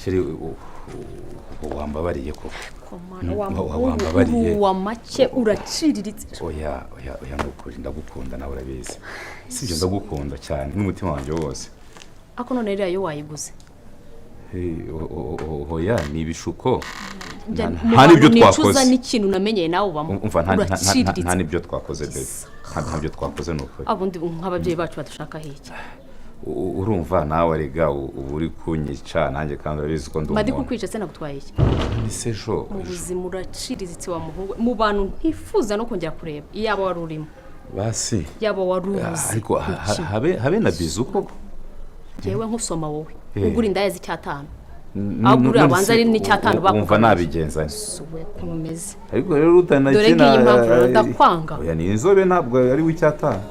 sheri wambabariye koko wambabariye wa make uraciriritse oya nukuri ndagukunda nawe urabizi sibyo ndagukunda cyane n'umutima wanjye wose ako none rero yo wayiguze oya ni ibishuko nta nibyo twakoze n'ikintu namenyeye nawe ubamo nta nibyo twakoze bebe ntabyo twakoze nuko abundi nk'ababyeyi bacu badushaka hiki urumva nawe rega uri kunyica nanjye kandi urabizi ko ndumva madi kukwica se nagutwaye iki ni sejo mu buzima uraciriritse wa muhungu mu bantu ntifuza no kongera kureba iyaba wari urimo basi yaba wari uzi ariko habe na bizu koko yewe nkusoma wowe ugura indaya z'icyatanu agura abanza ari n'icyatanu bakumva nabigenzanye suwe kumeze ariko rero utanakina dore ngiye impamvu ndakwanga oya ni inzobe ntabwo ari w'icyatanu